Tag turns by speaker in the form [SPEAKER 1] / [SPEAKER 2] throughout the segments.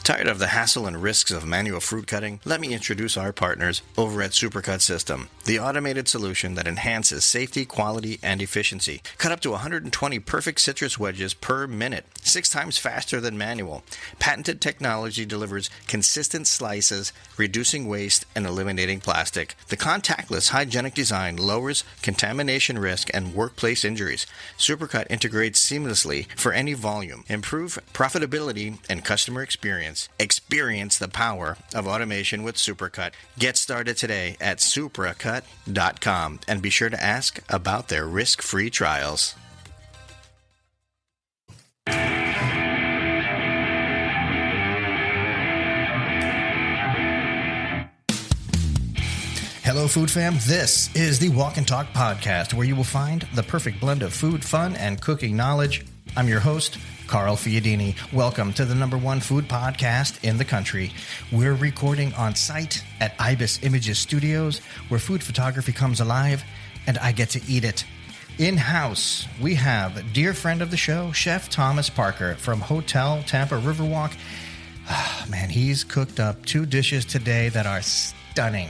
[SPEAKER 1] Tired of the hassle and risks of manual fruit cutting? Let me introduce our partners over at SupraCut System, the automated solution that enhances safety, quality, and efficiency. Cut up to 120 perfect citrus wedges per minute, 6 times faster than manual. Patented technology delivers consistent slices, reducing waste and eliminating plastic. The contactless hygienic design lowers contamination risk and workplace injuries. SupraCut integrates seamlessly for any volume. Improve profitability and customer experience. Experience the power of automation with SupraCut. Get started today at SupraCut.com and be sure to ask about their risk-free trials. Hello, Food Fam. This is the Walk and Talk podcast, where you will find the perfect blend of food, fun, and cooking knowledge. I'm your host, Carl Fiadini. Welcome to the #1 food podcast in the country. We're recording on site at Ibis Images Studios, where food photography comes alive, and I get to eat it. In-house, we have a dear friend of the show, Chef Thomas Parker from Hotel Tampa Riverwalk. Man, he's cooked up 2 dishes today that are stunning.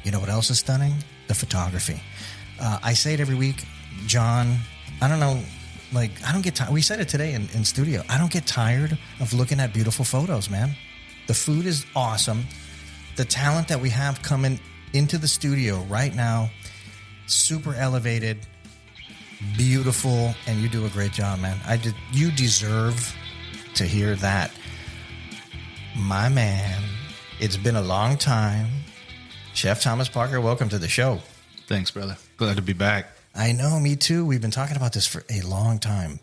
[SPEAKER 1] You know what else is stunning? The photography. I say it every week, John, I don't know, I don't get tired. We said it today in studio. I don't get tired of looking at beautiful photos, man. The food is awesome. The talent that we have coming into the studio right now, super elevated, beautiful, and you do a great job, man. You deserve to hear that. My man, it's been a long time. Chef Thomas Parker, welcome to the show.
[SPEAKER 2] Thanks, brother. Glad to be back.
[SPEAKER 1] I know, me too. We've been talking about this for a long time.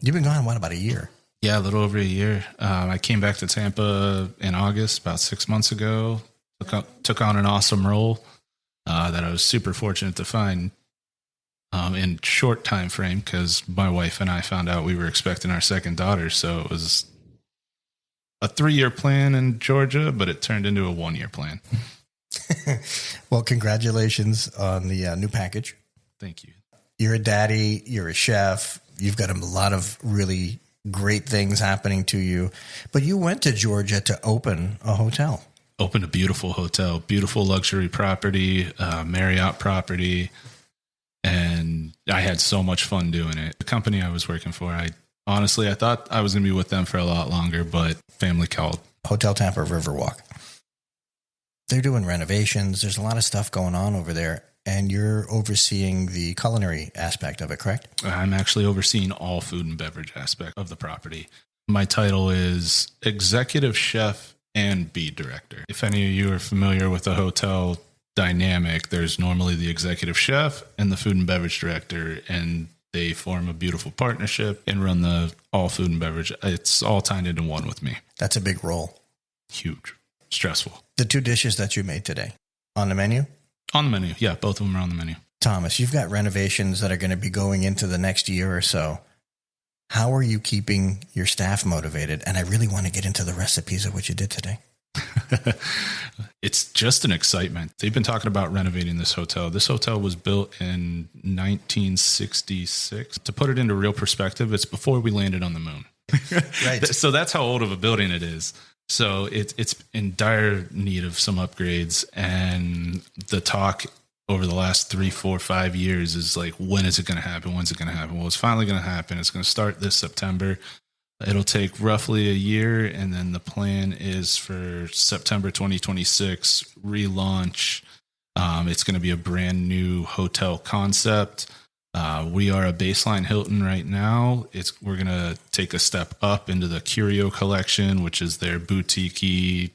[SPEAKER 1] You've been gone, about a year?
[SPEAKER 2] Yeah, a little over a year. I came back to Tampa in August, about 6 months ago. Took on an awesome role that I was super fortunate to find in short time frame, because my wife and I found out we were expecting our second daughter. So it was a 3-year plan in Georgia, but it turned into a 1-year plan.
[SPEAKER 1] Well, congratulations on the new package.
[SPEAKER 2] Thank you.
[SPEAKER 1] You're a daddy, you're a chef, you've got a lot of really great things happening to you, but you went to Georgia to open a hotel.
[SPEAKER 2] Opened a beautiful hotel, beautiful luxury property, Marriott property, and I had so much fun doing it. The company I was working for, I thought I was going to be with them for a lot longer, but family called. Hotel
[SPEAKER 1] Tampa Riverwalk. They're doing renovations. There's a lot of stuff going on over there. And you're overseeing the culinary aspect of it, correct?
[SPEAKER 2] I'm actually overseeing all food and beverage aspect of the property. My title is Executive Chef and Bead Director. If any of you are familiar with the hotel dynamic, there's normally the Executive Chef and the Food and Beverage Director, and they form a beautiful partnership and run the all food and beverage. It's all tied into one with me.
[SPEAKER 1] That's a big role.
[SPEAKER 2] Huge. Stressful.
[SPEAKER 1] The 2 dishes that you made today, on the menu?
[SPEAKER 2] On the menu, yeah. Both of them are on the menu.
[SPEAKER 1] Thomas, you've got renovations that are going to be going into the next year or so. How are you keeping your staff motivated? And I really want to get into the recipes of what you did today.
[SPEAKER 2] It's just an excitement. They've been talking about renovating this hotel. This hotel was built in 1966. To put it into real perspective, it's before we landed on the moon.
[SPEAKER 1] Right.
[SPEAKER 2] So that's how old of a building it is. So it's in dire need of some upgrades, and the talk over the last 3, 4, 5 years is like, when is it going to happen? When's it going to happen? Well, it's finally going to happen. It's going to start this September. It'll take roughly a year, and then the plan is for September 2026 relaunch. It's going to be a brand new hotel concept. We are a baseline Hilton right now. We're going to take a step up into the Curio collection, which is their boutique-y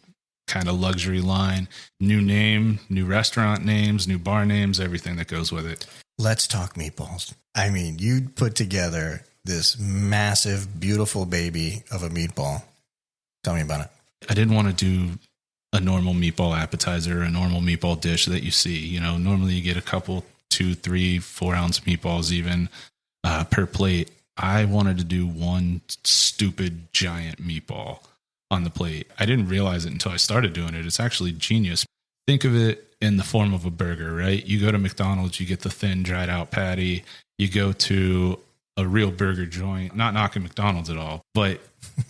[SPEAKER 2] kind of luxury line. New name, new restaurant names, new bar names, everything that goes with it.
[SPEAKER 1] Let's talk meatballs. I mean, you put together this massive, beautiful baby of a meatball. Tell me about it.
[SPEAKER 2] I didn't want to do a normal meatball appetizer or a normal meatball dish that you see. You know, normally you get a couple 2, 3, 4 ounce meatballs even per plate. I wanted to do one stupid giant meatball on the plate. I didn't realize it until I started doing it. It's actually genius. Think of it in the form of a burger, right? You go to McDonald's, you get the thin dried out patty. You go to a real burger joint, not knocking McDonald's at all, but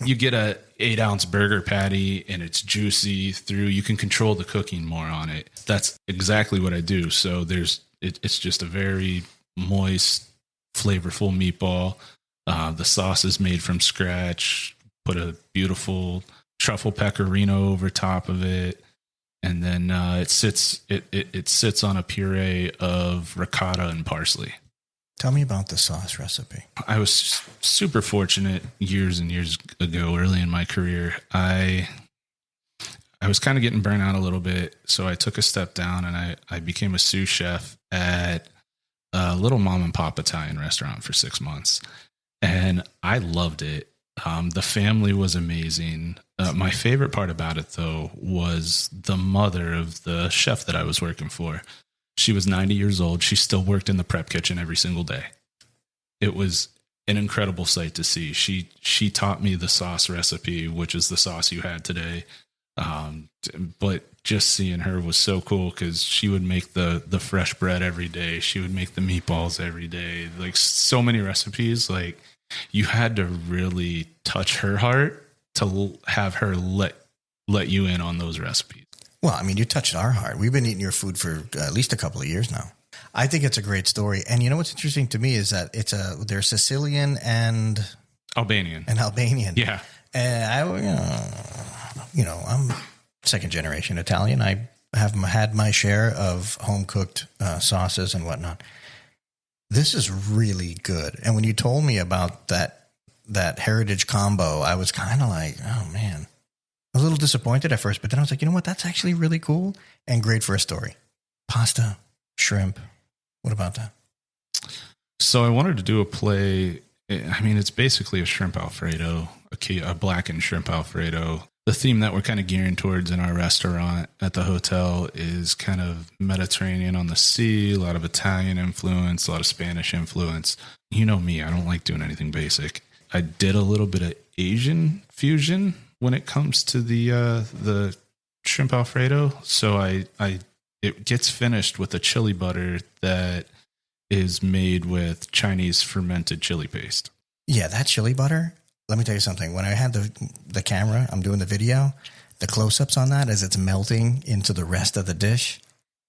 [SPEAKER 2] you get a 8-ounce burger patty and it's juicy through, you can control the cooking more on it. That's exactly what I do. So it's just a very moist, flavorful meatball. The sauce is made from scratch, put a beautiful truffle pecorino over top of it. And then it sits on a puree of ricotta and parsley.
[SPEAKER 1] Tell me about the sauce recipe.
[SPEAKER 2] I was super fortunate years and years ago, early in my career. I was kind of getting burnt out a little bit, so I took a step down and I became a sous chef at a little mom and pop Italian restaurant for 6 months. And I loved it. The family was amazing. My favorite part about it, though, was the mother of the chef that I was working for. She was 90 years old. She still worked in the prep kitchen every single day. It was an incredible sight to see. She taught me the sauce recipe, which is the sauce you had today. But just seeing her was so cool because she would make the fresh bread every day. She would make the meatballs every day. Like so many recipes, like you had to really touch her heart to have her let you in on those recipes.
[SPEAKER 1] Well, I mean, you touched our heart. We've been eating your food for at least a couple of years now. I think it's a great story. And you know what's interesting to me is that they're Sicilian and
[SPEAKER 2] Albanian.
[SPEAKER 1] Yeah. And I'm second generation Italian. I have had my share of home cooked sauces and whatnot. This is really good. And when you told me about that heritage combo, I was kind of like, oh man, I was a little disappointed at first, but then I was like, you know what? That's actually really cool and great for a story. Pasta, shrimp. What about that?
[SPEAKER 2] So I wanted to do a play. I mean, it's basically a shrimp Alfredo, a blackened shrimp Alfredo. The theme that we're kind of gearing towards in our restaurant at the hotel is kind of Mediterranean on the sea, a lot of Italian influence, a lot of Spanish influence. You know me, I don't like doing anything basic. I did a little bit of Asian fusion when it comes to the shrimp Alfredo. So it gets finished with a chili butter that is made with Chinese fermented chili paste.
[SPEAKER 1] Yeah, that chili butter. Let me tell you something. When I had the camera, I'm doing the video, the close-ups on that as it's melting into the rest of the dish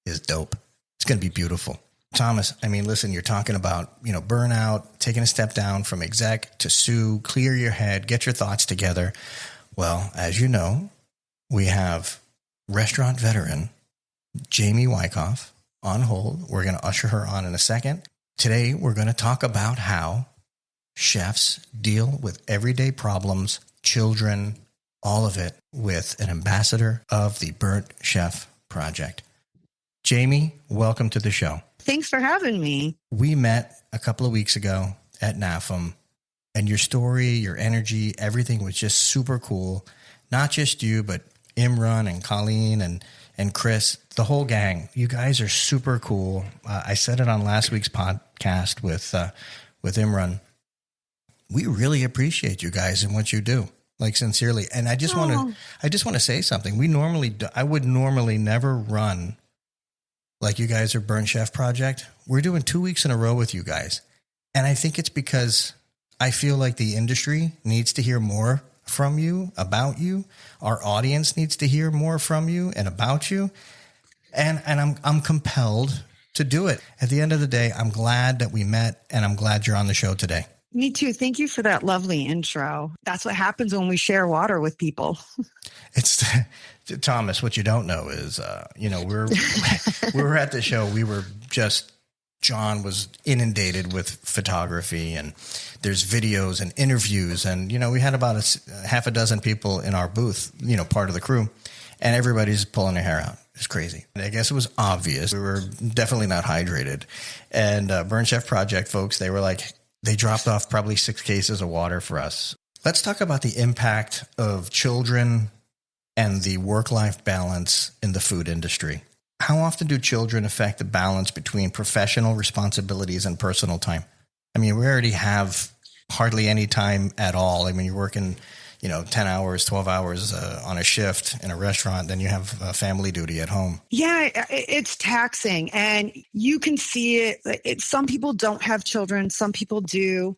[SPEAKER 1] is dope. It's going to be beautiful. Thomas, I mean, listen, you're talking about, burnout, taking a step down from exec to sous, clear your head, get your thoughts together. Well, as you know, we have restaurant veteran Jamie Wyckoff on hold. We're going to usher her on in a second. Today, we're going to talk about how chefs deal with everyday problems, children, all of it with an ambassador of the Burnt Chef Project. Jamie, welcome to the show.
[SPEAKER 3] Thanks for having me.
[SPEAKER 1] We met a couple of weeks ago at NAFM, and your story, your energy, everything was just super cool. Not just you, but Imran and Colleen and Chris, the whole gang. You guys are super cool. I said it on last week's podcast with Imran. We really appreciate you guys and what you do, like sincerely. And I just want to say something. I would normally never run like you guys are Burnt Chef Project. We're doing 2 weeks in a row with you guys. And I think it's because I feel like the industry needs to hear more from you, about you. Our audience needs to hear more from you and about you. And I'm compelled to do it. At the end of the day, I'm glad that we met, and I'm glad you're on the show today.
[SPEAKER 3] Me too. Thank you for that lovely intro. That's what happens when we share water with people.
[SPEAKER 1] It's Thomas. What you don't know is, we were at the show. John was inundated with photography, and there's videos and interviews. And, we had about half a dozen people in our booth, part of the crew, and everybody's pulling their hair out. It's crazy. And I guess it was obvious. We were definitely not hydrated. And Burnt Chef Project folks, they dropped off probably 6 cases of water for us. Let's talk about the impact of children and the work-life balance in the food industry. How often do children affect the balance between professional responsibilities and personal time? I mean, we already have hardly any time at all. I mean, you're working, 10 hours, 12 hours on a shift in a restaurant, then you have family duty at home.
[SPEAKER 3] Yeah, it's taxing, and you can see it. Some people don't have children. Some people do.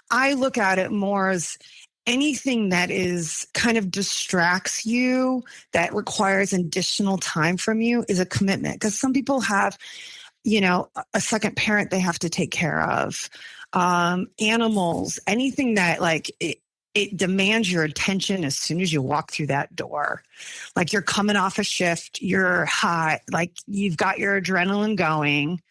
[SPEAKER 3] I look at it more as anything that is kind of distracts you, that requires additional time from you, is a commitment. Because some people have, a second parent they have to take care of, animals, anything that it demands your attention as soon as you walk through that door. Like you're coming off a shift, you're hot, like you've got your adrenaline going,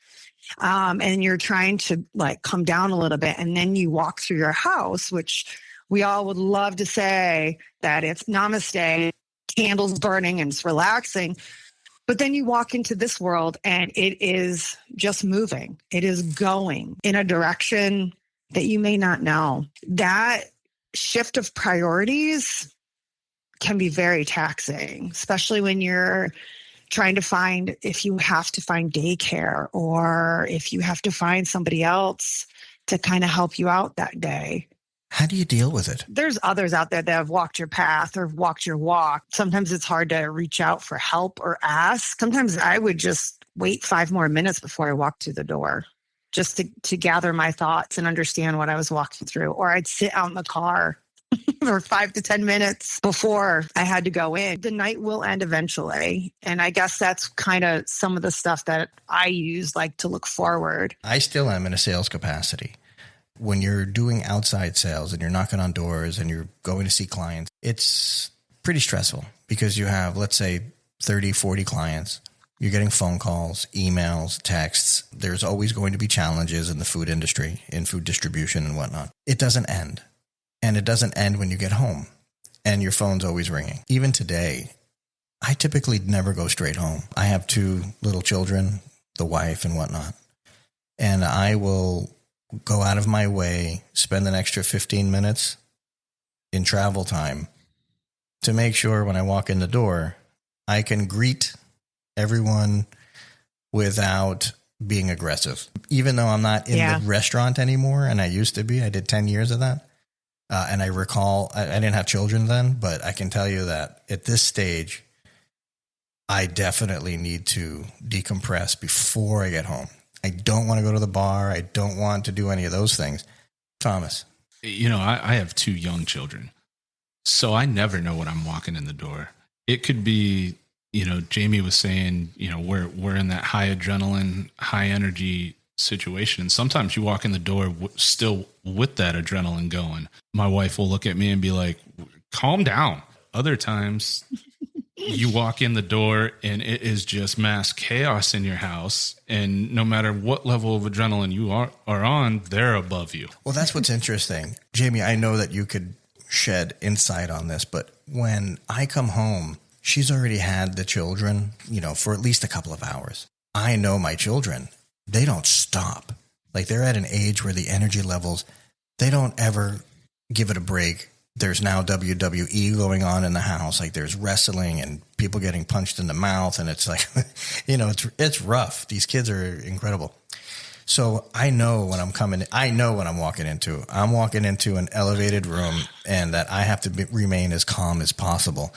[SPEAKER 3] and you're trying to come down a little bit. And then you walk through your house, which we all would love to say that it's namaste, candles burning, and it's relaxing. But then you walk into this world and it is just moving. It is going in a direction that you may not know. That shift of priorities can be very taxing, especially when you're trying to find, if you have to find daycare or if you have to find somebody else to kind of help you out that day.
[SPEAKER 1] How do you deal with it?
[SPEAKER 3] There's others out there that have walked your path or walked your walk. Sometimes it's hard to reach out for help or ask. Sometimes I would just wait 5 more minutes before I walked through the door, just to gather my thoughts and understand what I was walking through. Or I'd sit out in the car for 5 to 10 minutes before I had to go in. The night will end eventually. And I guess that's kind of some of the stuff that I use to look forward.
[SPEAKER 1] I still am in a sales capacity. When you're doing outside sales and you're knocking on doors and you're going to see clients, it's pretty stressful because you have, let's say, 30, 40 clients. You're getting phone calls, emails, texts. There's always going to be challenges in the food industry, in food distribution and whatnot. It doesn't end. And it doesn't end when you get home and your phone's always ringing. Even today, I typically never go straight home. I have 2 little children, the wife and whatnot. And I will go out of my way, spend an extra 15 minutes in travel time to make sure when I walk in the door, I can greet everyone without being aggressive. Even though I'm not in the restaurant anymore, and I used to be, I did 10 years of that. And I recall, I didn't have children then, but I can tell you that at this stage, I definitely need to decompress before I get home. I don't want to go to the bar. I don't want to do any of those things. Thomas.
[SPEAKER 2] I have 2 young children, so I never know when I'm walking in the door. It could be, Jamie was saying, we're in that high adrenaline, high energy situation. Sometimes you walk in the door still with that adrenaline going. My wife will look at me and be like, calm down. Other times you walk in the door and it is just mass chaos in your house. And no matter what level of adrenaline you are on, they're above you.
[SPEAKER 1] Well, that's what's interesting. Jamie, I know that you could shed insight on this, but when I come home, she's already had the children, for at least a couple of hours. I know my children, they don't stop. They're at an age where the energy levels, they don't ever give it a break. There's now WWE going on in the house. There's wrestling and people getting punched in the mouth. And it's it's rough. These kids are incredible. So I know when I'm coming, I know what I'm walking into. I'm walking into an elevated room and that I have to remain as calm as possible.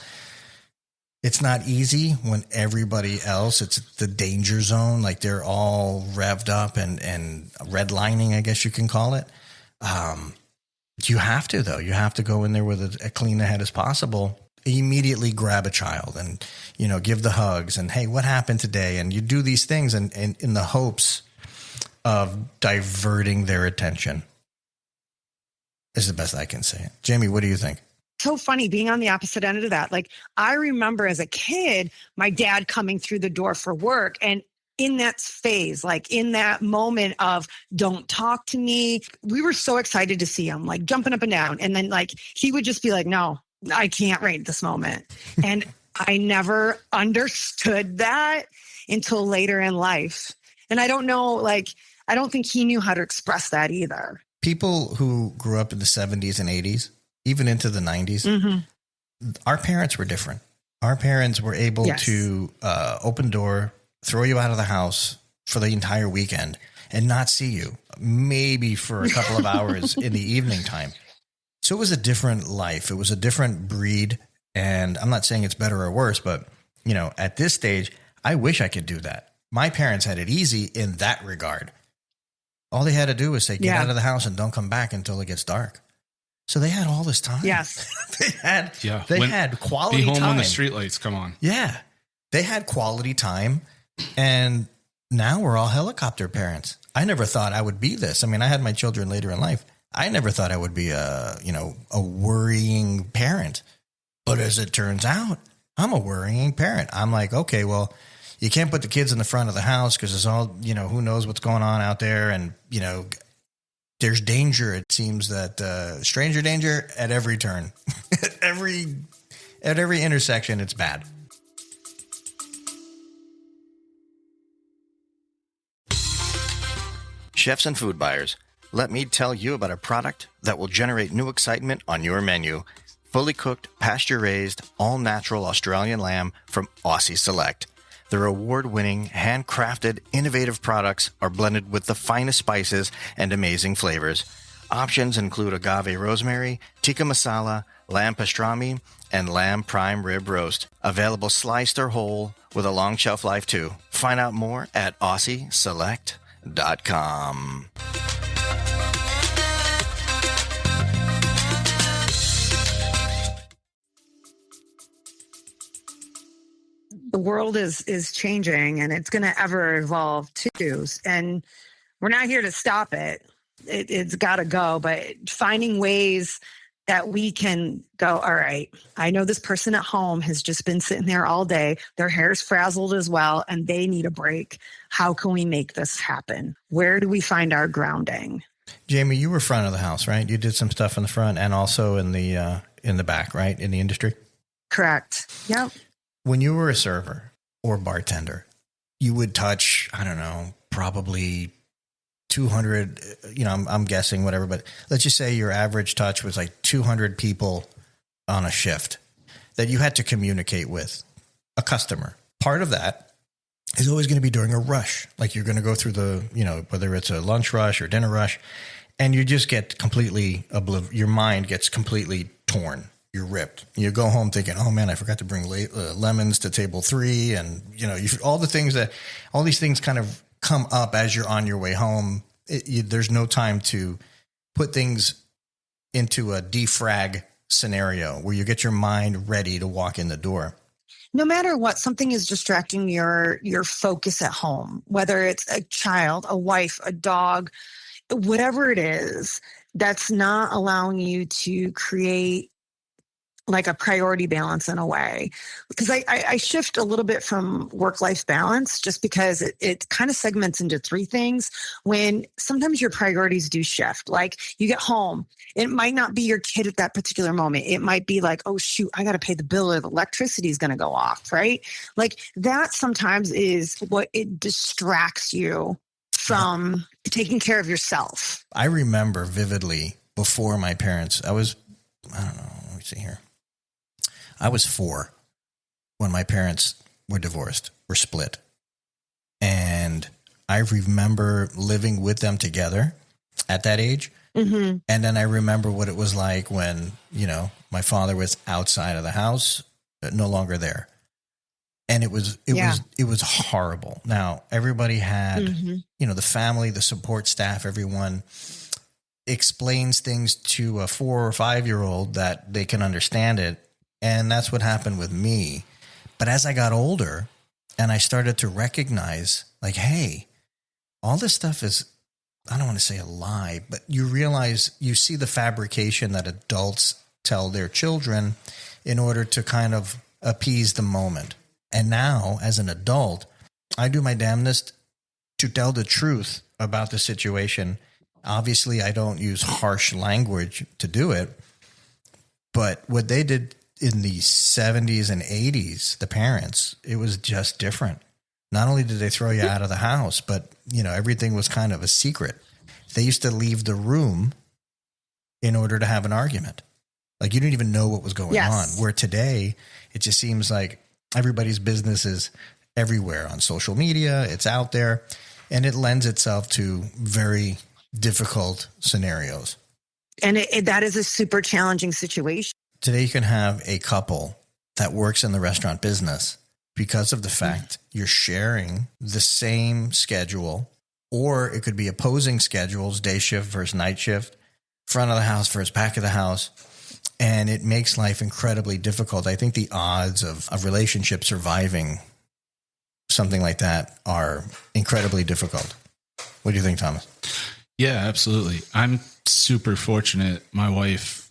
[SPEAKER 1] It's not easy when everybody else, it's the danger zone. They're all revved up and redlining, I guess you can call it. You have to, though. You have to go in there with a clean head as possible. Immediately grab a child and, give the hugs and, hey, what happened today? And you do these things and in the hopes of diverting their attention. Is the best I can say it. Jamie, what do you think?
[SPEAKER 3] So funny being on the opposite end of that. I remember as a kid, my dad coming through the door for work, and in that phase, in that moment of don't talk to me, we were so excited to see him, jumping up and down. And then he would just be like, no, I can't right at this moment. And I never understood that until later in life. And I don't know, I don't think he knew how to express that either.
[SPEAKER 1] People who grew up in the 70s and 80s, even into the 90s, our parents were different. Our parents were able to open door, throw you out of the house for the entire weekend and not see you, maybe for a couple of hours in the evening time. So it was a different life. It was a different breed. And I'm not saying it's better or worse, but, at this stage, I wish I could do that. My parents had it easy in that regard. All they had to do was say, get out of the house and don't come back until it gets dark. So they had all this time.
[SPEAKER 3] Yes.
[SPEAKER 1] they had quality
[SPEAKER 2] time. Be home
[SPEAKER 1] time.
[SPEAKER 2] when the streetlights come on.
[SPEAKER 1] Yeah. They had quality time. And now we're all helicopter parents. I never thought I would be this. I mean, I had my children later in life. I never thought I would be a worrying parent. But as it turns out, I'm a worrying parent. I'm like, okay, well, you can't put the kids in the front of the house because it's all, who knows what's going on out there. And, there's danger. It seems that stranger danger at every turn, at every intersection, it's bad. Chefs and food buyers, let me tell you about a product that will generate new excitement on your menu. Fully cooked, pasture-raised, all-natural Australian lamb from Aussie Select. Their award-winning, handcrafted, innovative products are blended with the finest spices and amazing flavors. Options include agave rosemary, tikka masala, lamb pastrami, and lamb prime rib roast. Available sliced or whole with a long shelf life too. Find out more at AussieSelect.com.
[SPEAKER 3] The world is changing, and it's going to ever evolve too. And we're not here to stop it. It's got to go, but finding ways that we can go, all right, I know this person at home has just been sitting there all day. Their hair's frazzled as well, and they need a break. How can we make this happen? Where do we find our grounding?
[SPEAKER 1] Jamie, you were front of the house, right? You did some stuff in the front and also in the back, right? In the industry? Correct.
[SPEAKER 3] Yep.
[SPEAKER 1] When you were a server or bartender, you would touch, I don't know, probably 200, I'm guessing whatever, but let's just say your average touch was like 200 people on a shift that you had to communicate with a customer. Part of that is always going to be during a rush. Like you're going to go through the, whether it's a lunch rush or dinner rush, and you just get completely, your mind gets completely torn. You're ripped. You go home thinking, oh man, I forgot to bring lemons to table 3. And, all these things kind of come up as you're on your way home. There's no time to put things into a defrag scenario where you get your mind ready to walk in the door.
[SPEAKER 3] No matter what, something is distracting your focus at home, whether it's a child, a wife, a dog, whatever it is, that's not allowing you to create like a priority balance in a way. Because I shift a little bit from work-life balance just because it kind of segments into 3 things when sometimes your priorities do shift. Like you get home, it might not be your kid at that particular moment. It might be like, oh shoot, I got to pay the bill or the electricity is going to go off, right? Like that sometimes is what it distracts you from taking care of yourself.
[SPEAKER 1] I remember vividly before my parents, I don't know, let me see here. I was 4 when my parents were divorced, were split. And I remember living with them together at that age. Mm-hmm. And then I remember what it was like when, my father was outside of the house, no longer there. And it was horrible. Now, everybody had, mm-hmm. The family, the support staff, everyone explains things to a 4 or 5-year-old that they can understand it. And that's what happened with me. But as I got older and I started to recognize like, hey, all this stuff is, I don't want to say a lie, but you realize you see the fabrication that adults tell their children in order to kind of appease the moment. And now as an adult, I do my damnedest to tell the truth about the situation. Obviously, I don't use harsh language to do it, but what they did in the 70s and 80s, the parents, it was just different. Not only did they throw you out of the house, but, everything was kind of a secret. They used to leave the room in order to have an argument. Like you didn't even know what was going on. Where today, it just seems like everybody's business is everywhere on social media. It's out there, and it lends itself to very difficult scenarios.
[SPEAKER 3] And that is a super challenging situation.
[SPEAKER 1] Today, you can have a couple that works in the restaurant business because of the fact you're sharing the same schedule, or it could be opposing schedules, day shift versus night shift, front of the house versus back of the house. And it makes life incredibly difficult. I think the odds of a relationship surviving something like that are incredibly difficult. What do you think, Thomas?
[SPEAKER 2] Yeah, absolutely. I'm super fortunate. My wife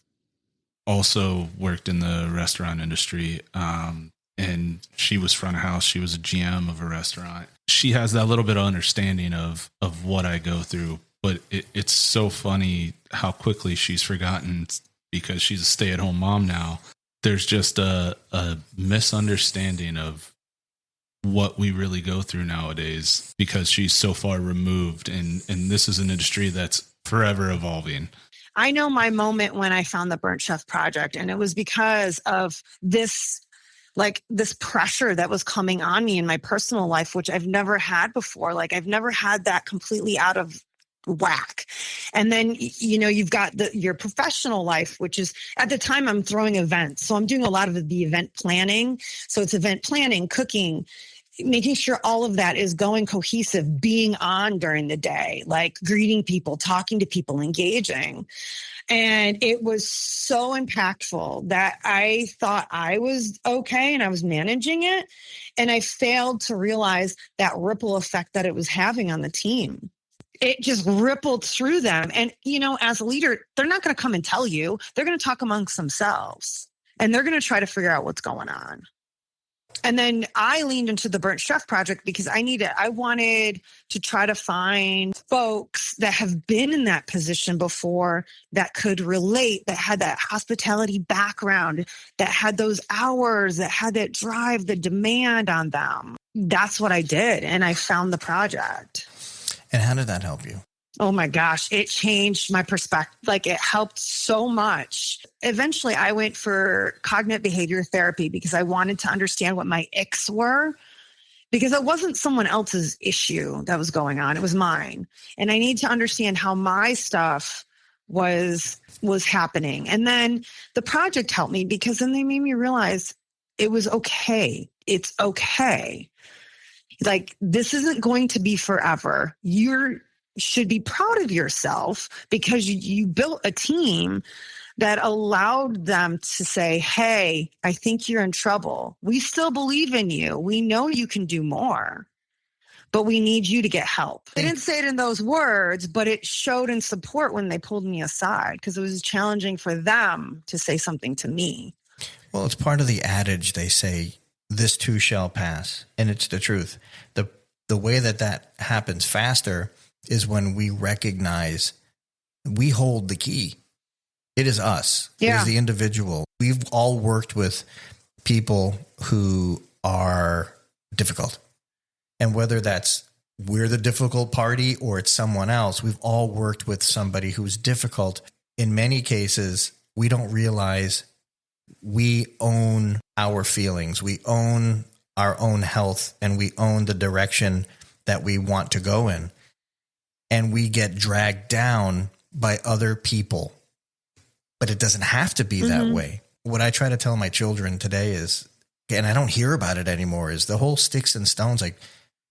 [SPEAKER 2] also worked in the restaurant industry, and she was front of house. She was a GM of a restaurant. She has that little bit of understanding of what I go through, but it's so funny how quickly she's forgotten because she's a stay-at-home mom now. There's just a misunderstanding of what we really go through nowadays because she's so far removed, and this is an industry that's forever evolving.
[SPEAKER 3] I know my moment when I found the Burnt Chef Project, and it was because of this pressure that was coming on me in my personal life, which I've never had before. Like, I've never had that completely out of whack. And then, you've got your professional life, which is, at the time, I'm throwing events. So I'm doing a lot of the event planning. So it's event planning, cooking, making sure all of that is going cohesive, being on during the day, like greeting people, talking to people, engaging. And it was so impactful that I thought I was okay and I was managing it. And I failed to realize that ripple effect that it was having on the team. It just rippled through them. And, as a leader, they're not going to come and tell you. They're going to talk amongst themselves, and they're going to try to figure out what's going on. And then I leaned into the Burnt Chef Project because I wanted to try to find folks that have been in that position before that could relate, that had that hospitality background, that had those hours, that had that drive, the demand on them. That's what I did. And I found the project.
[SPEAKER 1] And how did that help you?
[SPEAKER 3] Oh my gosh, it changed my perspective. Like, it helped so much. Eventually, I went for cognitive behavior therapy because I wanted to understand what my icks were, because it wasn't someone else's issue that was going on. It was mine. And I need to understand how my stuff was happening. And then the project helped me because then they made me realize it was okay. It's okay. Like, this isn't going to be forever. You should be proud of yourself because you built a team that allowed them to say, hey, I think you're in trouble. We still believe in you. We know you can do more, but we need you to get help. They didn't say it in those words, but it showed in support when they pulled me aside because it was challenging for them to say something to me.
[SPEAKER 1] Well, it's part of the adage. They say, this too shall pass. And it's the truth. The way that happens faster is when we recognize we hold the key. It is us. Yeah. It is the individual. We've all worked with people who are difficult. And whether that's we're the difficult party or it's someone else, we've all worked with somebody who's difficult. In many cases, we don't realize we own our feelings. We own our own health, and we own the direction that we want to go in. And we get dragged down by other people. But it doesn't have to be that way. What I try to tell my children today is, and I don't hear about it anymore, is the whole sticks and stones. Like,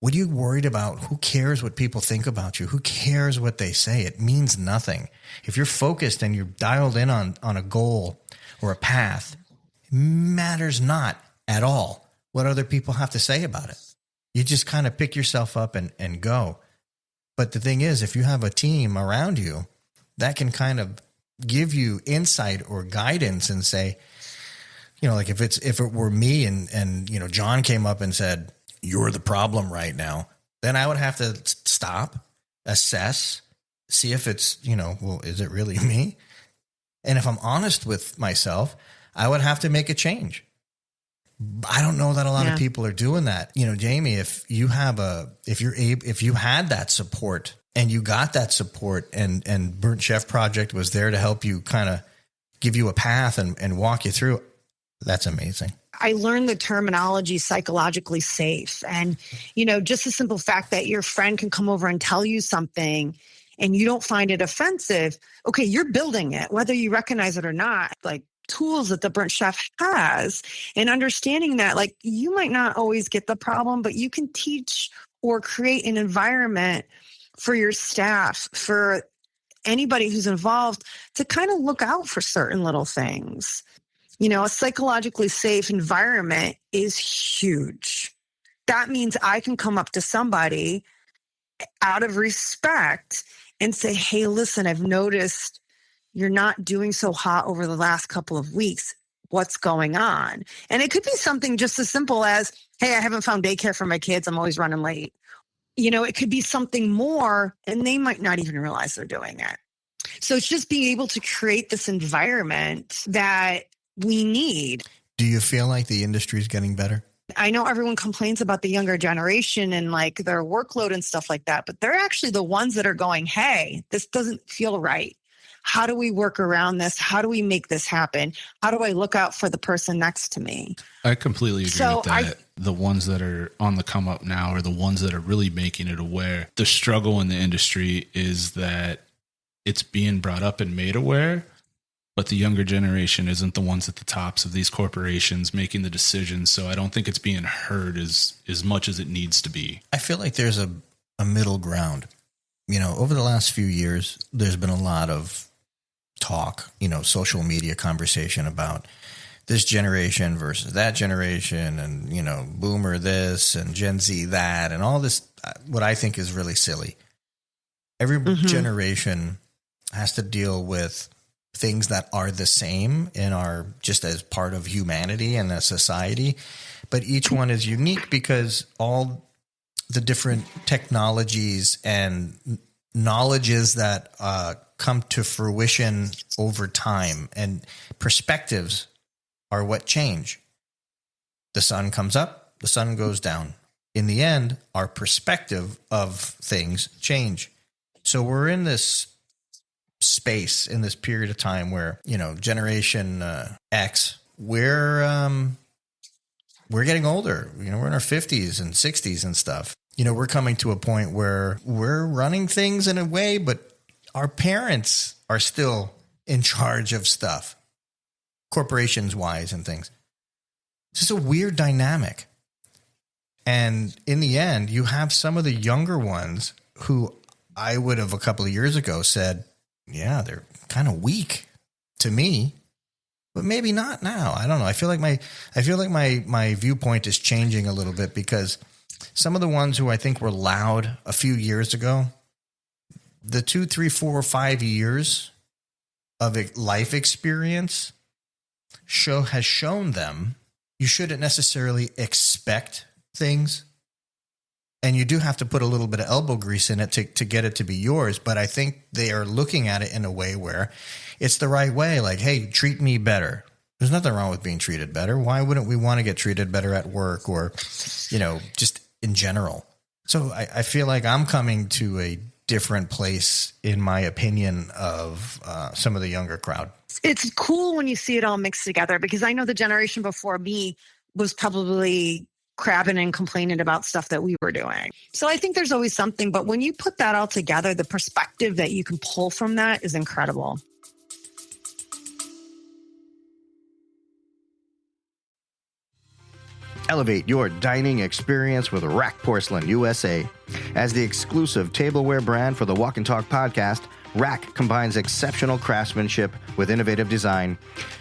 [SPEAKER 1] what are you worried about? Who cares what people think about you? Who cares what they say? It means nothing. If you're focused and you're dialed in on a goal or a path, it matters not at all what other people have to say about it. You just kind of pick yourself up and go. But the thing is, if you have a team around you that can kind of give you insight or guidance and say, like if it were me and John came up and said, you're the problem right now, then I would have to stop, assess, see if it's, well, is it really me? And if I'm honest with myself, I would have to make a change. I don't know that a lot of people are doing that. Jamie, if you had that support and you got that support and Burnt Chef Project was there to help you kind of give you a path and walk you through, that's amazing.
[SPEAKER 3] I learned the terminology psychologically safe. And, just the simple fact that your friend can come over and tell you something and you don't find it offensive, okay, you're building it, whether you recognize it or not, like tools that the burnt chef has, and understanding that like you might not always get the problem, but you can teach or create an environment for your staff, for anybody who's involved to kind of look out for certain little things. You know, a psychologically safe environment is huge. That means I can come up to somebody out of respect and say, hey, listen, I've noticed you're not doing so hot over the last couple of weeks. What's going on? And it could be something just as simple as, hey, I haven't found daycare for my kids. I'm always running late. You know, it could be something more, and they might not even realize they're doing it. So it's just being able to create this environment that we need.
[SPEAKER 1] Do you feel like the industry is getting better?
[SPEAKER 3] I know everyone complains about the younger generation and like their workload and stuff like that, but they're actually the ones that are going, hey, this doesn't feel right. How do we work around this? How do we make this happen? How do I look out for the person next to me?
[SPEAKER 2] I completely agree with that. The ones that are on the come up now are the ones that are really making it aware. The struggle in the industry is that it's being brought up and made aware, but the younger generation isn't the ones at the tops of these corporations making the decisions. So I don't think it's being heard as much as it needs to be.
[SPEAKER 1] I feel like there's a middle ground. You know, over the last few years, there's been a lot of talk, you know, social media conversation about this generation versus that generation and, you know, boomer this and Gen Z that and all this, what I think is really silly. Every generation has to deal with things that are the same in our, just as part of humanity and a society, but each one is unique because all the different technologies and knowledges that come to fruition over time and perspectives are what change. The sun comes up, the sun goes down. In the end, our perspective of things change. So we're in this space, in this period of time where, you know, Generation X, we're getting older. You know, we're in our 50s and 60s and stuff. You know, we're coming to a point where we're running things in a way, but our parents are still in charge of stuff, corporations wise and things. It's just a weird dynamic. And in the end, you have some of the younger ones who I would have a couple of years ago said, yeah, they're kind of weak to me, but maybe not now. I don't know. I feel like my viewpoint is changing a little bit because some of the ones who I think were loud a few years ago, the 2, 3, 4, 5 years of life experience has shown them you shouldn't necessarily expect things. And you do have to put a little bit of elbow grease in it to get it to be yours. But I think they are looking at it in a way where it's the right way. Like, hey, treat me better. There's nothing wrong with being treated better. Why wouldn't we want to get treated better at work or, you know, just in general? So I feel like I'm coming to a different place, in my opinion, of some of the younger crowd.
[SPEAKER 3] It's cool when you see it all mixed together because I know the generation before me was probably crabbing and complaining about stuff that we were doing. So I think there's always something, but when you put that all together, the perspective that you can pull from that is incredible.
[SPEAKER 1] Elevate your dining experience with RAK Porcelain USA. As the exclusive tableware brand for the Walk and Talk podcast, RAK combines exceptional craftsmanship with innovative design.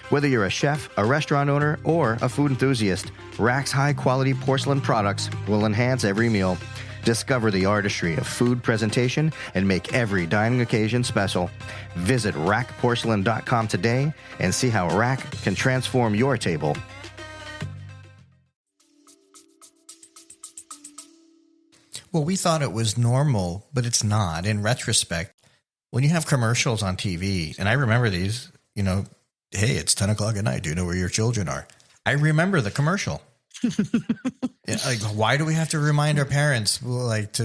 [SPEAKER 1] Whether you're a chef, a restaurant owner, or a food enthusiast, RAK's high-quality porcelain products will enhance every meal. Discover the artistry of food presentation and make every dining occasion special. Visit rakporcelain.com today and see how RAK can transform your table. Well, we thought it was normal, but it's not. In retrospect, when you have commercials on TV, and I remember these, you know, hey, it's 10 o'clock at night. Do you know where your children are? I remember the commercial. Like, why do we have to remind our parents? Like,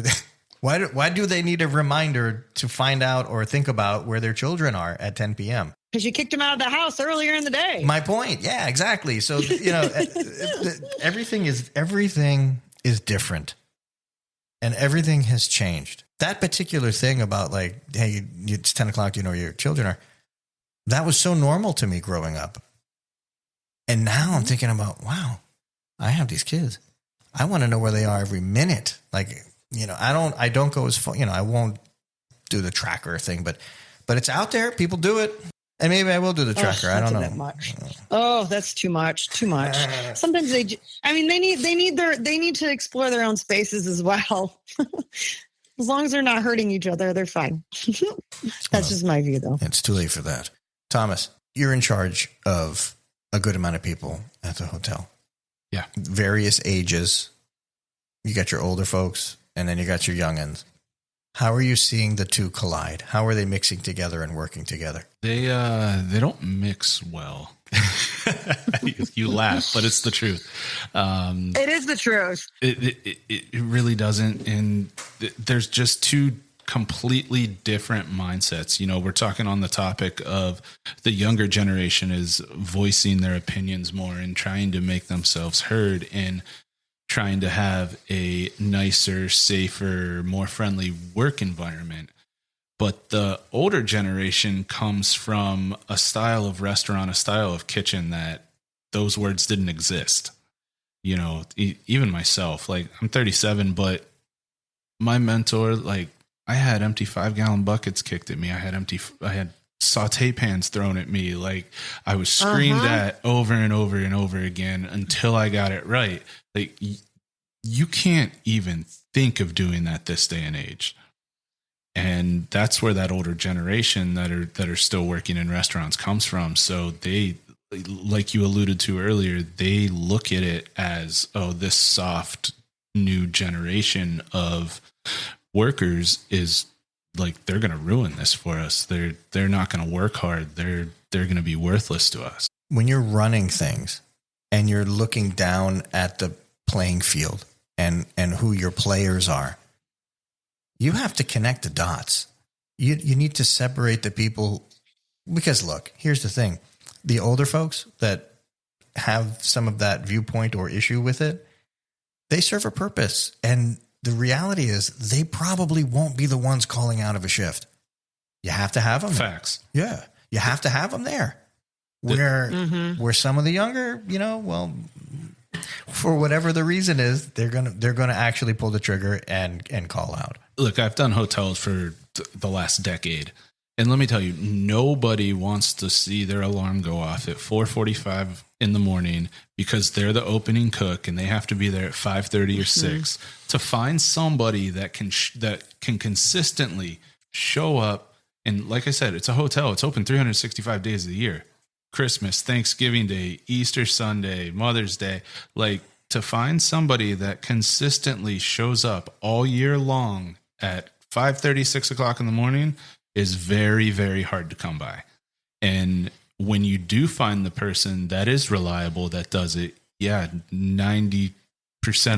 [SPEAKER 1] why do they need a reminder to find out or think about where their children are at 10 p.m.?
[SPEAKER 3] Because you kicked them out of the house earlier in the day.
[SPEAKER 1] My point. Yeah, exactly. So, you know, everything is different. and everything has changed. That particular thing about like, hey, it's 10 o'clock, you know where your children are. That was so normal to me growing up. And now I'm thinking about, wow, I have these kids. I want to know where they are every minute. Like, you know, I don't go as far, you know, I won't do the tracker thing, but it's out there. People do it. And maybe I will do the tracker. I don't know.
[SPEAKER 3] That much. Oh, that's too much. Too much. Sometimes they need to explore their own spaces as well. As long as they're not hurting each other, they're fine. That's just my view, though.
[SPEAKER 1] It's too late for that. Thomas, you're in charge of a good amount of people at the hotel.
[SPEAKER 2] Yeah.
[SPEAKER 1] Various ages. You got your older folks, and then you got your youngins. How are you seeing the two collide? How are they mixing together and working together?
[SPEAKER 2] They don't mix well. You laugh, but it's the truth.
[SPEAKER 3] It is the truth.
[SPEAKER 2] It really doesn't. And there's just two completely different mindsets. You know, we're talking on the topic of the younger generation is voicing their opinions more and trying to make themselves heard and trying to have a nicer, safer, more friendly work environment. But the older generation comes from a style of restaurant, a style of kitchen that those words didn't exist. You know, even myself, like I'm 37, but my mentor, like I had empty 5-gallon buckets kicked at me. I had saute pans thrown at me. Like I was screamed at over and over and over again until I got it right. Like you can't even think of doing that this day and age. And that's where that older generation that are still working in restaurants comes from. So they, like you alluded to earlier, they look at it as, oh, this soft new generation of workers is like, they're going to ruin this for us. They're not going to work hard. They're going to be worthless to us.
[SPEAKER 1] When you're running things and you're looking down at the playing field and who your players are, you have to connect the dots. You need to separate the people, because look, here's the thing. The older folks that have some of that viewpoint or issue with it, they serve a purpose. And the reality is they probably won't be the ones calling out of a shift. You have to have them.
[SPEAKER 2] Facts.
[SPEAKER 1] Yeah. You have to have them there. Where some of the younger, you know, well, for whatever the reason is, they're gonna actually pull the trigger and call out.
[SPEAKER 2] Look, I've done hotels for the last decade, and let me tell you, nobody wants to see their alarm go off at 4:45 in the morning because they're the opening cook and they have to be there at 5:30 or 6 to find somebody that can consistently show up. And like I said, it's a hotel; it's open 365 days of the year. Christmas, Thanksgiving Day, Easter Sunday, Mother's Day, like to find somebody that consistently shows up all year long at 5:30, 6 o'clock in the morning is very, very hard to come by. And when you do find the person that is reliable, that does it, 90%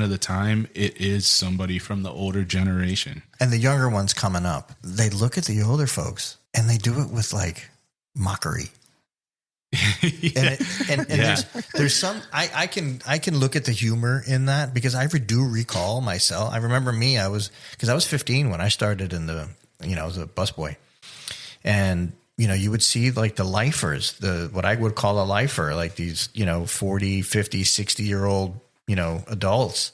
[SPEAKER 2] of the time, it is somebody from the older generation.
[SPEAKER 1] And the younger ones coming up, they look at the older folks and they do it with like mockery. And there's some I can look at the humor in that, because I do recall myself. I remember because I was 15 when I started in I was a busboy, and you would see like the lifers, what I would call a lifer, like these 40, 50, 60-year-old adults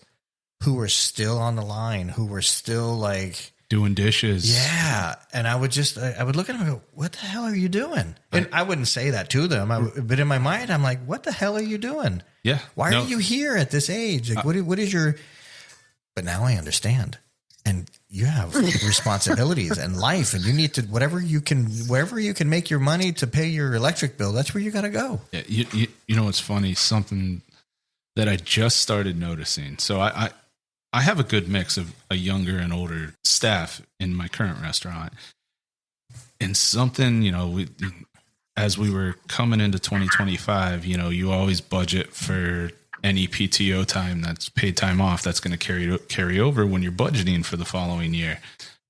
[SPEAKER 1] who were still on the line, who were still like
[SPEAKER 2] doing dishes.
[SPEAKER 1] Yeah. And I would look at them and go, what the hell are you doing? And I wouldn't say that to them. But in my mind, I'm like, what the hell are you doing?
[SPEAKER 2] Yeah.
[SPEAKER 1] Why are you here at this age? Like, what is your, but now I understand. And you have responsibilities and life, and you need to, wherever you can make your money to pay your electric bill, that's where you got to go.
[SPEAKER 2] Yeah. You know, what's funny, something that I just started noticing. So I have a good mix of a younger and older staff in my current restaurant. And something, as we were coming into 2025, you always budget for any PTO time, that's paid time off, that's going to carry over when you're budgeting for the following year.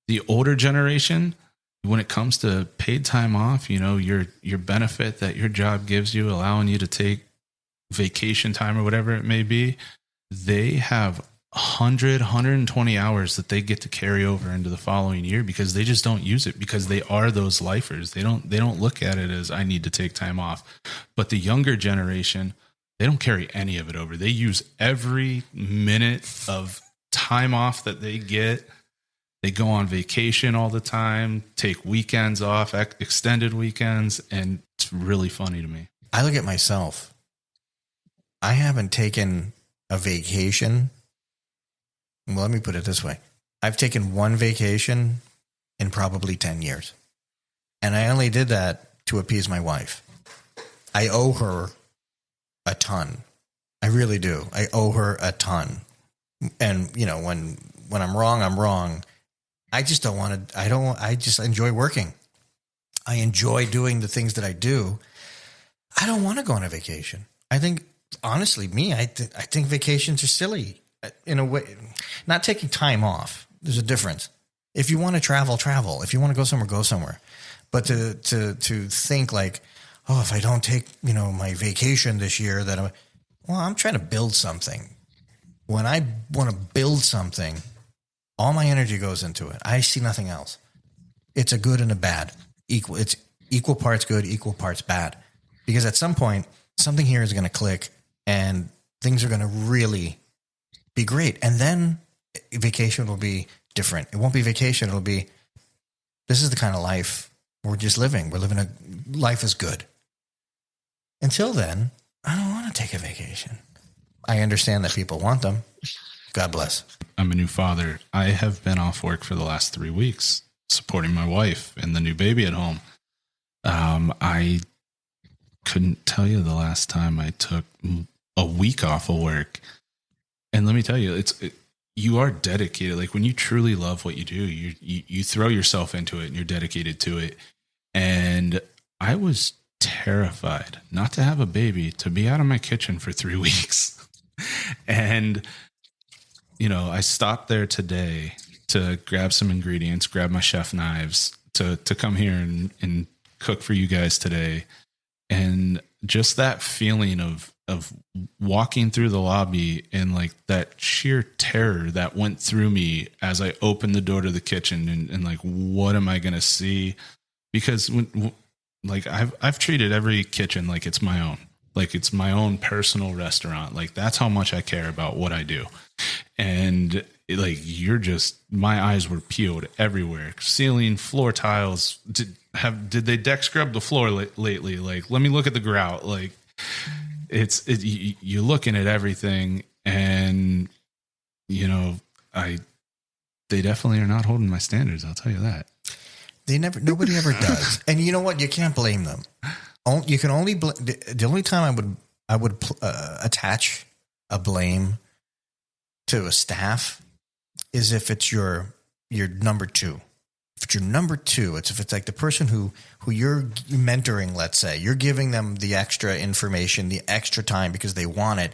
[SPEAKER 2] The older generation, when it comes to paid time off, your benefit that your job gives you, allowing you to take vacation time or whatever it may be, they have 120 hours that they get to carry over into the following year because they just don't use it, because they are those lifers. They don't look at it as I need to take time off. But the younger generation, they don't carry any of it over. They use every minute of time off that they get. They go on vacation all the time, take weekends off, extended weekends, and it's really funny to me.
[SPEAKER 1] I look at myself. I haven't taken a vacation. Well, let me put it this way. I've taken one vacation in probably 10 years. And I only did that to appease my wife. I owe her a ton. I really do. I owe her a ton. And, you know, when I'm wrong, I'm wrong. I just don't want to, I just enjoy working. I enjoy doing the things that I do. I don't want to go on a vacation. I think, honestly, I think vacations are silly in a way. Not taking time off. There's a difference. If you want to travel, travel. If you want to go somewhere, go somewhere. But to think like, oh, if I don't take, you know, my vacation this year, I'm trying to build something. When I want to build something, all my energy goes into it. I see nothing else. It's a good and a bad. It's equal parts good, equal parts bad. Because at some point, something here is going to click and things are going to really be great. And then vacation will be different. It won't be vacation. It'll be, this is the kind of life we're just living. We're living life is good. Until then, I don't want to take a vacation. I understand that people want them. God bless.
[SPEAKER 2] I'm a new father. I have been off work for the last 3 weeks supporting my wife and the new baby at home. I couldn't tell you the last time I took a week off of work. And let me tell you, you are dedicated. Like when you truly love what you do, you throw yourself into it and you're dedicated to it. And I was terrified not to have a baby, to be out of my kitchen for 3 weeks. And, you know, I stopped there today to grab some ingredients, grab my chef knives to come here and cook for you guys today. And just that feeling of walking through the lobby and like that sheer terror that went through me as I opened the door to the kitchen and like, what am I going to see? Because like I've treated every kitchen like it's my own, like it's my own personal restaurant. Like that's how much I care about what I do. And my eyes were peeled everywhere. Ceiling, floor tiles. Did they deck scrub the floor lately? Like, let me look at the grout. Like you're looking at everything and, you know, they definitely are not holding my standards. I'll tell you that. Nobody ever does. And you know what? You can't blame them. You can only the only time I would attach a blame to a staff is if it's your number two. If it's your number two, if it's like the person who you're mentoring, let's say, you're giving them the extra information, the extra time because they want it.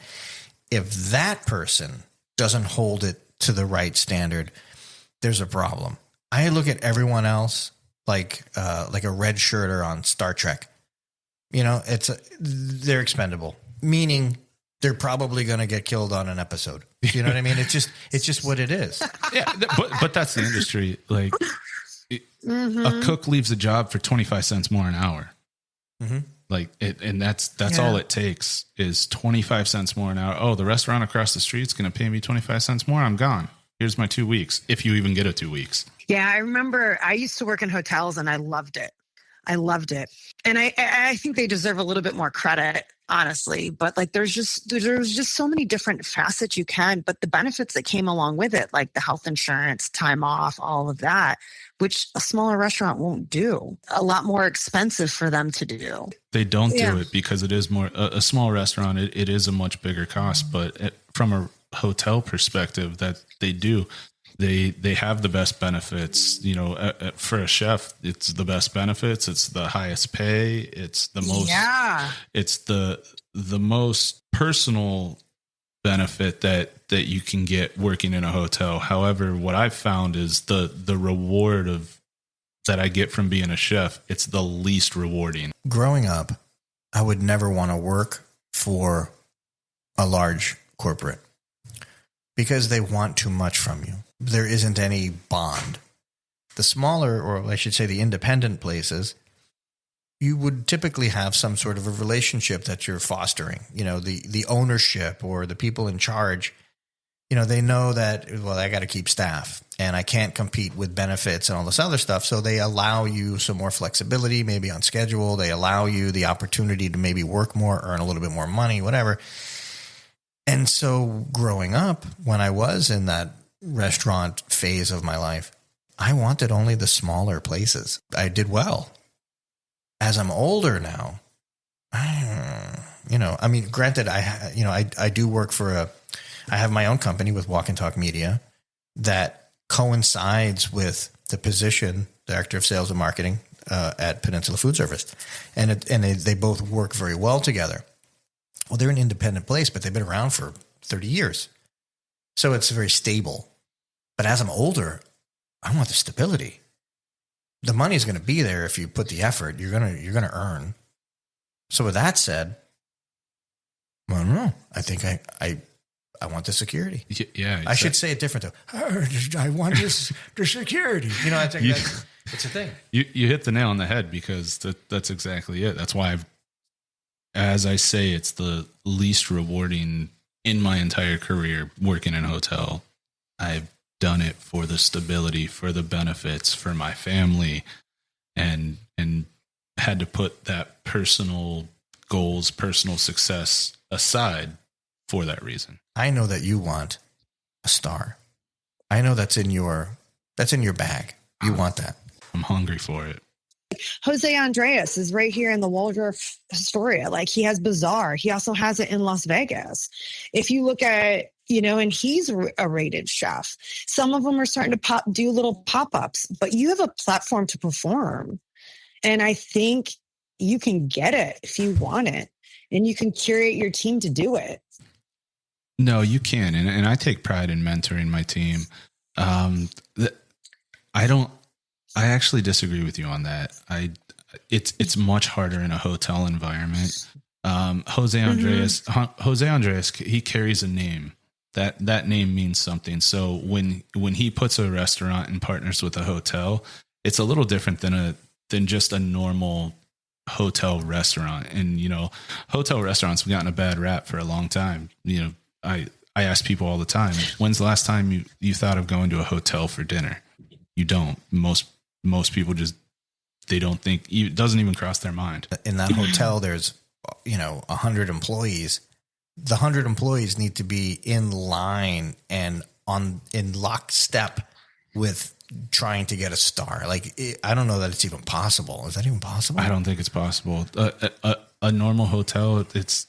[SPEAKER 2] If that person doesn't hold it to the right standard, there's a problem. I look at everyone else like a red shirter on Star Trek. You know, they're expendable, meaning they're probably going to get killed on an episode. You know what I mean? It's just what it is. Yeah, but that's the industry. Like a cook leaves a job for 25 cents more an hour. Mm-hmm. Like and that's all it takes is 25 cents more an hour. Oh, the restaurant across the street's going to pay me 25 cents more. I'm gone. Here's my 2 weeks. If you even get a 2 weeks.
[SPEAKER 3] Yeah, I remember I used to work in hotels and I loved it. And I think they deserve a little bit more credit, honestly. But like there's just so many different facets you can, but the benefits that came along with it, like the health insurance, time off, all of that, which a smaller restaurant won't do. A lot more expensive for them to do.
[SPEAKER 2] They don't do it because it is more a small restaurant. It is a much bigger cost, but from a hotel perspective that they do. They have the best benefits, you know, for a chef, it's the best benefits. It's the highest pay. It's the most, it's the most personal benefit that you can get working in a hotel. However, what I've found is the reward that I get from being a chef, it's the least rewarding.
[SPEAKER 1] Growing up, I would never want to work for a large corporate. because they want too much from you. There isn't any bond. The smaller, or I should say the independent places, you would typically have some sort of a relationship that you're fostering. You know, the ownership or the people in charge, you know, they know that, well, I got to keep staff and I can't compete with benefits and all this other stuff. So they allow you some more flexibility, maybe on schedule. They allow you the opportunity to maybe work more, earn a little bit more money, whatever. And so growing up, when I was in that restaurant phase of my life, I wanted only the smaller places. I did well. As I'm older now, granted, I do work I have my own company with Walk and Talk Media that coincides with the position, Director of Sales and Marketing at Peninsula Food Service. And they both work very well together. Well, they're an independent place, but they've been around for 30 years. So it's very stable. But as I'm older, I want the stability. The money is going to be there if you put the effort. You're going to earn. So with that said, I don't know. I think I want the security.
[SPEAKER 2] Yeah, exactly.
[SPEAKER 1] I should say it different though. I want the security. You know, I think it's a thing.
[SPEAKER 2] You hit the nail on the head, because that's exactly it. That's why as I say, it's the least rewarding in my entire career working in a hotel. I've done it for the stability, for the benefits, for my family, and had to put that personal goals, personal success aside for that reason.
[SPEAKER 1] I know that you want a star. I know that's in your bag. You want that.
[SPEAKER 2] I'm hungry for it.
[SPEAKER 3] Jose Andres is right here in the Waldorf Astoria. Like, he has Bazaar. He also has it in Las Vegas. If you look at, and he's a rated chef. Some of them are starting to do little pop-ups, but you have a platform to perform. And I think you can get it if you want it, and you can curate your team to do it.
[SPEAKER 2] No, you can. And I take pride in mentoring my team. I actually disagree with you on that. It's much harder in a hotel environment. Jose Andres, he carries a name. That name means something. So when he puts a restaurant and partners with a hotel, it's a little different than just a normal hotel restaurant. And hotel restaurants have gotten a bad rap for a long time. I ask people all the time, when's the last time you thought of going to a hotel for dinner? You don't. Most people they don't think, it doesn't even cross their mind.
[SPEAKER 1] In that hotel, there's 100 employees. The 100 employees need to be in line and in lockstep with trying to get a star. I don't know that it's even possible. Is that even possible?
[SPEAKER 2] I don't think it's possible. A normal hotel, it's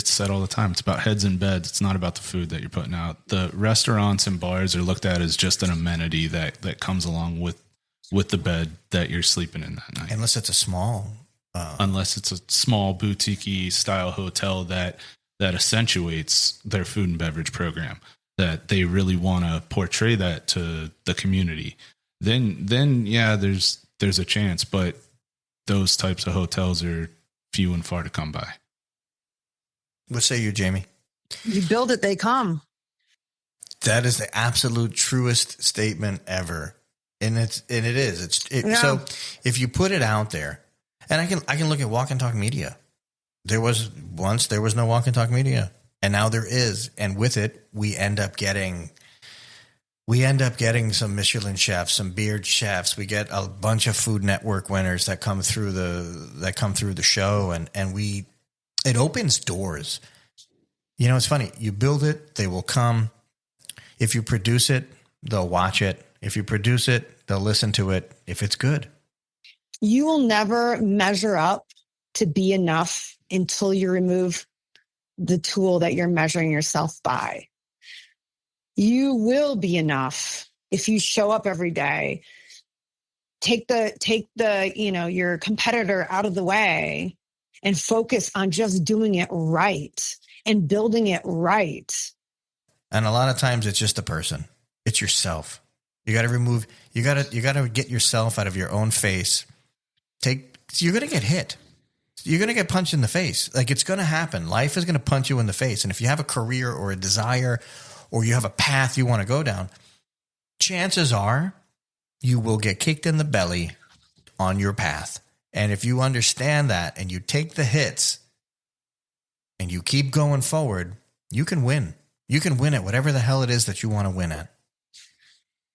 [SPEAKER 2] said all the time. It's about heads and beds. It's not about the food that you're putting out. The restaurants and bars are looked at as just an amenity that comes along with the bed that you're sleeping in that night.
[SPEAKER 1] Unless it's a small
[SPEAKER 2] boutique style hotel that accentuates their food and beverage program, that they really want to portray that to the community. Then yeah, there's a chance, but those types of hotels are few and far to come by.
[SPEAKER 1] What say you, Jamie?
[SPEAKER 3] You build it, they come.
[SPEAKER 1] That is the absolute truest statement ever. And it is.
[SPEAKER 3] Yeah.
[SPEAKER 1] So if you put it out there, and I can look at Walk and Talk Media. There was no Walk and Talk Media, and now there is. And with it, we end up getting some Michelin chefs, some beard chefs. We get a bunch of Food Network winners that come through the show, and it opens doors. It's funny. You build it, they will come. If you produce it, they'll watch it. If you produce it, they'll listen to it. If it's good.
[SPEAKER 3] You will never measure up to be enough until you remove the tool that you're measuring yourself by. You will be enough if you show up every day. Take the your competitor out of the way and focus on just doing it right and building it right.
[SPEAKER 1] And a lot of times it's just a person. It's yourself. You got to get yourself out of your own face. You're going to get hit. You're going to get punched in the face. It's going to happen. Life is going to punch you in the face. And if you have a career or a desire or you have a path you want to go down, chances are you will get kicked in the belly on your path. And if you understand that and you take the hits and you keep going forward, you can win. You can win at whatever the hell it is that you want to win at.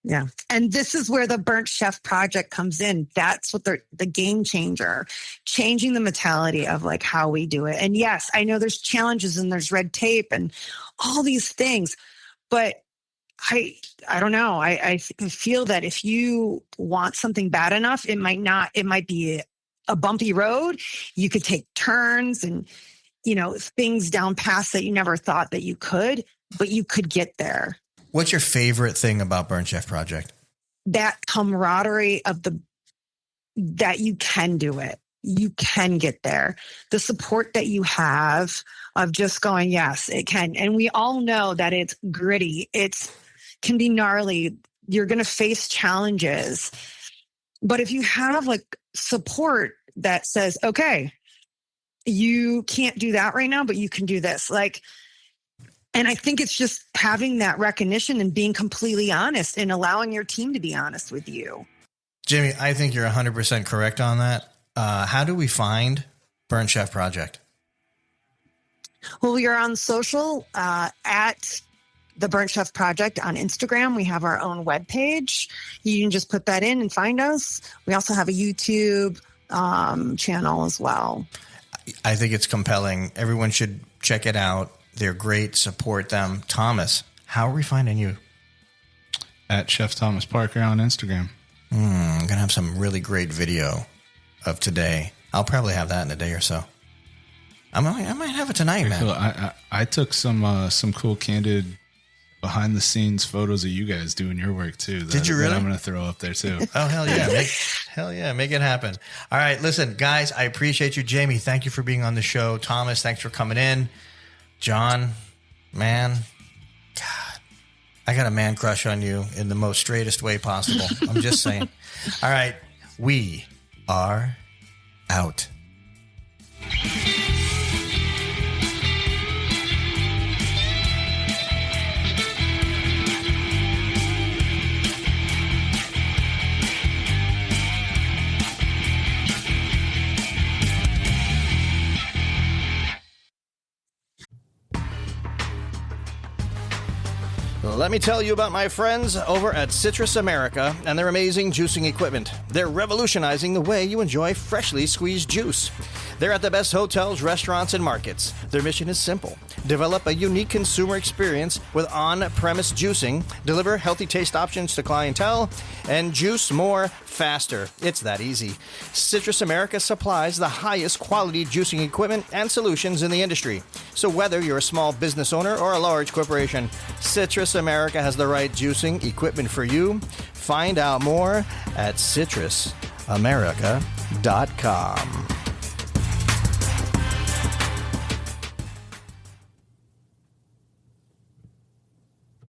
[SPEAKER 3] Yeah. And this is where the Burnt Chef project comes in. That's what the game changer, changing the mentality of like how we do it. And yes, I know there's challenges and there's red tape and all these things, but I don't know. I feel that if you want something bad enough, it might be a bumpy road. You could take turns and, things down paths that you never thought that you could, but you could get there.
[SPEAKER 1] What's your favorite thing about Burnt Chef Project?
[SPEAKER 3] That camaraderie that you can do it. You can get there. The support that you have of just going, yes, it can. And we all know that it's gritty. It can be gnarly. You're going to face challenges. But if you have like support that says, okay, you can't do that right now, but you can do this. And I think it's just having that recognition and being completely honest and allowing your team to be honest with you.
[SPEAKER 1] Jamie, I think you're 100% correct on that. How do we find Burnt Chef Project?
[SPEAKER 3] Well, we are on social at the Burnt Chef Project on Instagram. We have our own webpage. You can just put that in and find us. We also have a YouTube channel as well.
[SPEAKER 1] I think it's compelling. Everyone should check it out. They're great. Support them. Thomas, how are we finding you?
[SPEAKER 2] At Chef Thomas Parker on Instagram.
[SPEAKER 1] I'm going to have some really great video of today. I'll probably have that in a day or so. I might have it tonight, man.
[SPEAKER 2] Cool. I took some cool candid behind the scenes photos of you guys doing your work too.
[SPEAKER 1] Did you really?
[SPEAKER 2] That I'm going to throw up there too.
[SPEAKER 1] Oh, hell yeah. Make it happen. All right. Listen, guys, I appreciate you. Jamie, thank you for being on the show. Thomas, thanks for coming in. John, man, God, I got a man crush on you in the most straightest way possible. I'm just saying. All right. We are out. Let me tell you about my friends over at Citrus America and their amazing juicing equipment. They're revolutionizing the way you enjoy freshly squeezed juice. They're at the best hotels, restaurants, and markets. Their mission is simple. Develop a unique consumer experience with on-premise juicing, deliver healthy taste options to clientele, and juice more faster. It's that easy. Citrus America supplies the highest quality juicing equipment and solutions in the industry. So whether you're a small business owner or a large corporation, Citrus America has the right juicing equipment for you. Find out more at citrusamerica.com.